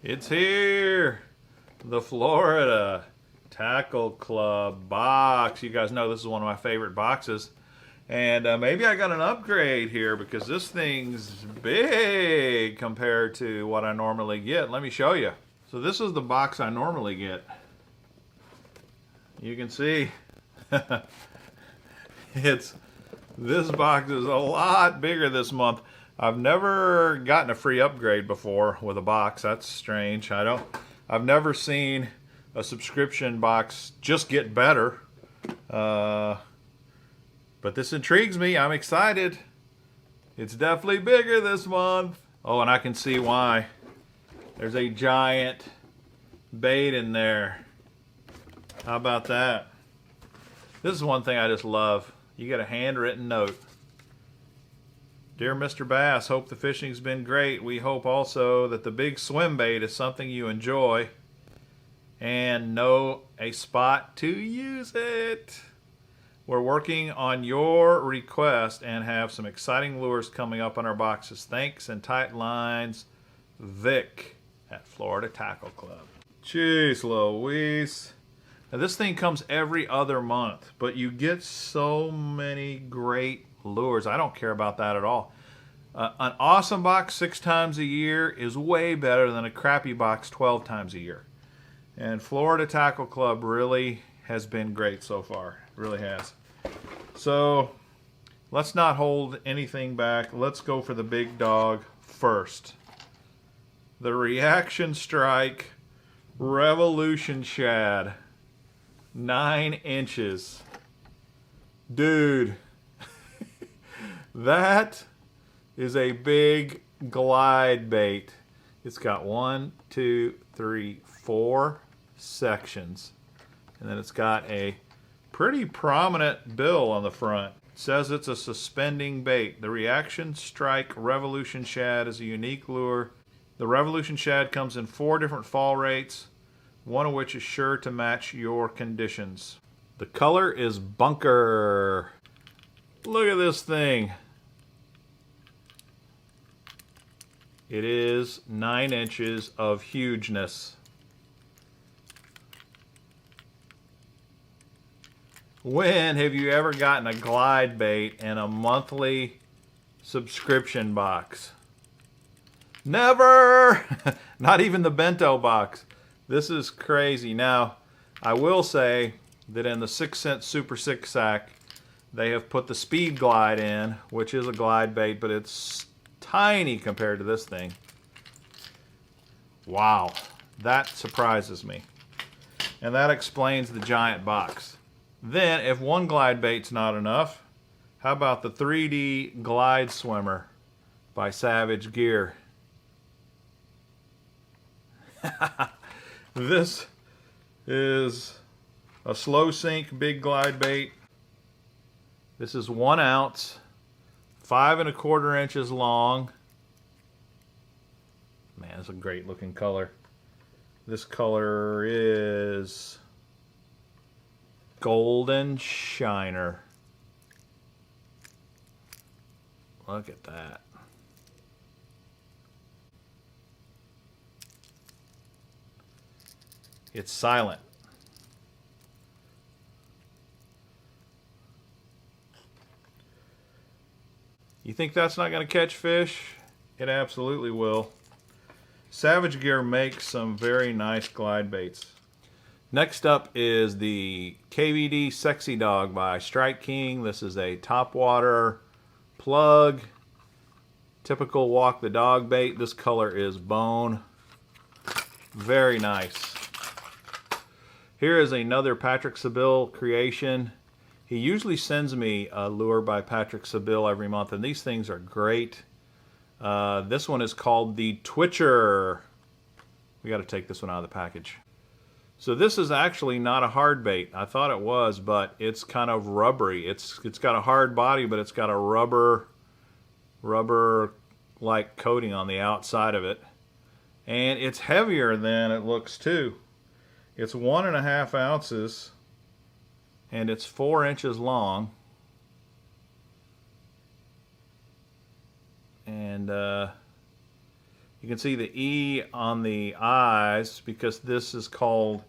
It's here! The Florida Tackle Club box. You guys know this is one of my favorite boxes. And maybe I got an upgrade here because this thing's big compared to what I normally get. Let me show you. So this is the box I normally get. You can see this box is a lot bigger this month. I've never gotten a free upgrade before with a box. That's strange. I've never seen a subscription box just get better. But this intrigues me. I'm excited. It's definitely bigger this month. Oh, and I can see why. There's a giant bait in there. How about that? This is one thing I just love. You get a handwritten note. Dear Mr. Bass, hope the fishing's been great. We hope also that the big swim bait is something you enjoy and know a spot to use it. We're working on your request and have some exciting lures coming up on our boxes. Thanks and tight lines, Vic at Florida Tackle Club. Jeez Louise. Now this thing comes every other month, but you get so many great lures. I don't care about that at all. An awesome box 6 times a year is way better than a crappy box 12 times a year. And Florida Tackle Club really has been great so far. It really has. So let's not hold anything back. Let's go for the big dog first. The Reaction Strike Revolution Shad. 9 inches. Dude. That is a big glide bait. It's got 1, 2, 3, 4 sections. And then it's got a pretty prominent bill on the front. It says it's a suspending bait. The Reaction Strike Revolution Shad is a unique lure. The Revolution Shad comes in 4 different fall rates, one of which is sure to match your conditions. The color is Bunker. Look at this thing. It is 9 inches of hugeness. When have you ever gotten a glide bait in a monthly subscription box? Never! Not even the bento box. This is crazy. Now, I will say that in the 6-cent Super 6 sack, they have put the Speed Glide in, which is a glide bait, but it's tiny compared to this thing. Wow, that surprises me. And that explains the giant box. Then, if one glide bait's not enough, how about the 3D Glide Swimmer by Savage Gear? This is a slow sink big glide bait. This is 1 ounce, 5 1/4 inches long. Man, it's a great looking color. This color is Golden Shiner. Look at that. It's silent. You think that's not going to catch fish? It absolutely will. Savage Gear makes some very nice glide baits. Next up is the KVD Sexy Dog by Strike King. This is a topwater plug. Typical walk the dog bait. This color is bone. Very nice. Here is another Patrick Seville creation. He usually sends me a lure by Patrick Seville every month, and these things are great. This one is called the Twitcher. We got to take this one out of the package. So this is actually not a hard bait. I thought it was, but it's kind of rubbery. It's got a hard body, but it's got a rubber-like coating on the outside of it. And it's heavier than it looks too. It's 1 1/2 ounces, and it's 4 inches long. And You can see the E on the eyes because this is called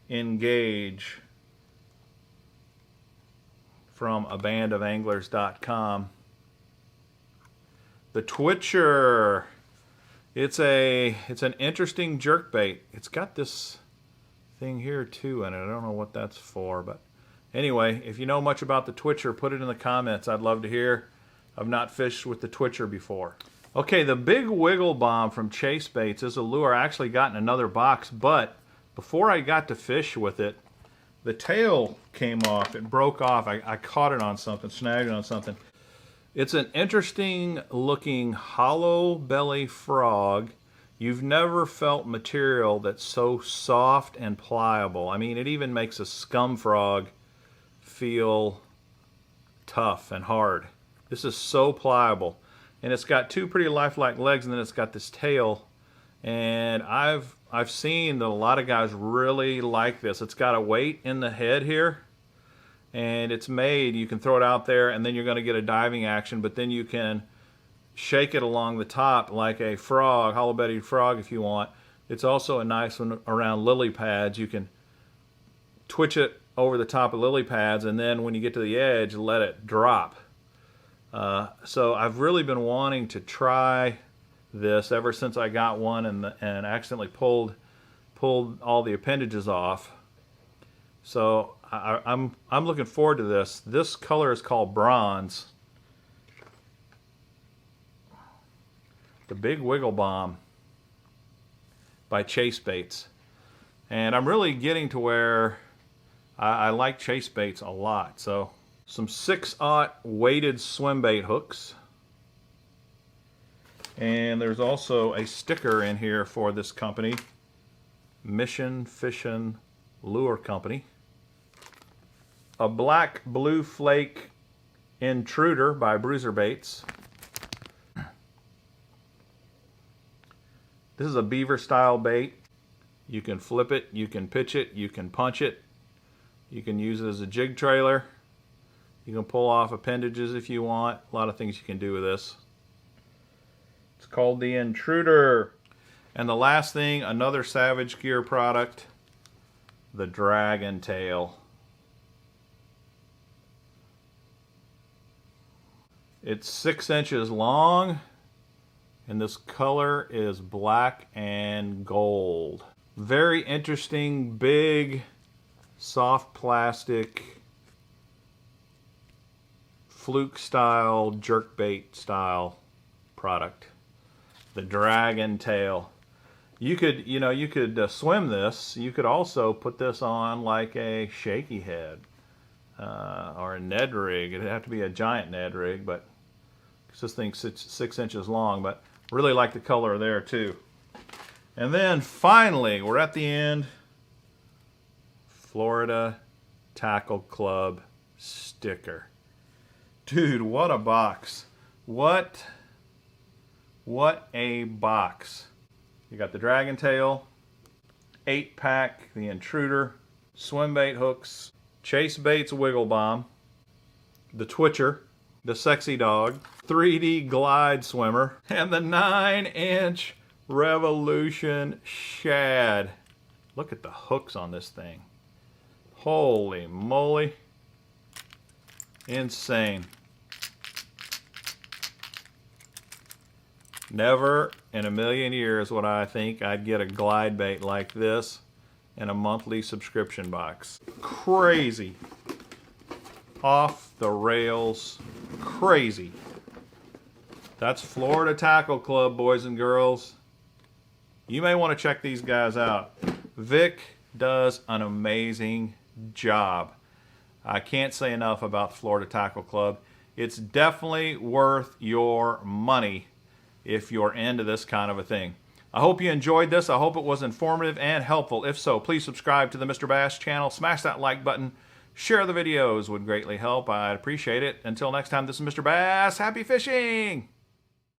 Engage from abandofanglers.com. The Twitcher. It's an interesting jerkbait. It's got this thing here too in it. I don't know what that's for, but anyway, if you know much about the Twitcher, put it in the comments. I'd love to hear. I've not fished with the Twitcher before. Okay, the Big Wiggle Bomb from Chase Baits is a lure I actually got in another box, but before I got to fish with it, the tail came off. It broke off. I caught it on something, snagged it on something. It's an interesting looking hollow belly frog. You've never felt material that's so soft and pliable. I mean, it even makes a scum frog feel tough and hard. This is so pliable. And it's got two pretty lifelike legs, and then it's got this tail. And I've seen that a lot of guys really like this. It's got a weight in the head here, and it's made, you can throw it out there, and then you're going to get a diving action, but then you can shake it along the top like a frog, hollow-bellied frog if you want. It's also a nice one around lily pads. You can twitch it over the top of lily pads, and then when you get to the edge, let it drop. So I've really been wanting to try this ever since I got one and accidentally pulled all the appendages off. So I'm looking forward to this. This color is called bronze. The Big Wiggle Bomb by Chase Baits. And I'm really getting to where I like Chase Baits a lot. So some 6/0 weighted swimbait hooks. And there's also a sticker in here for this company, Mission Fishin' Lure Company. A black blue flake Intruder by Bruiser Baits. This is a beaver style bait. You can flip it, you can pitch it, you can punch it. You can use it as a jig trailer. You can pull off appendages if you want. A lot of things you can do with this. It's called the Intruder. And the last thing, another Savage Gear product, the Dragon Tail. It's 6 inches long, and this color is black and gold. Very interesting, big, soft plastic, fluke style, jerkbait style product. The Dragon Tail. You could swim this. You could also put this on like a shaky head or a Ned rig. It'd have to be a giant Ned rig, but because this thing's 6 inches long. But really like the color there too. And then finally, we're at the end. Florida Tackle Club sticker. Dude, what a box. What a box. You got the Dragon Tail, 8-pack, the Intruder, Swimbait Hooks, Chase Baits Wiggle Bomb, the Twitcher, the Sexy Dog, 3D Glide Swimmer, and the 9-inch Revolution Shad. Look at the hooks on this thing. Holy moly. Insane. Never in a million years would I think I'd get a glide bait like this in a monthly subscription box. Crazy. Off the rails. Crazy. That's Florida Tackle Club, boys and girls. You may want to check these guys out. Vic does an amazing job. I can't say enough about Florida Tackle Club. It's definitely worth your money if you're into this kind of a thing. I hope you enjoyed this. I hope it was informative and helpful. If so, please subscribe to the Mr. Bass channel. Smash that like button. Share the videos would greatly help. I'd appreciate it. Until next time, this is Mr. Bass. Happy fishing!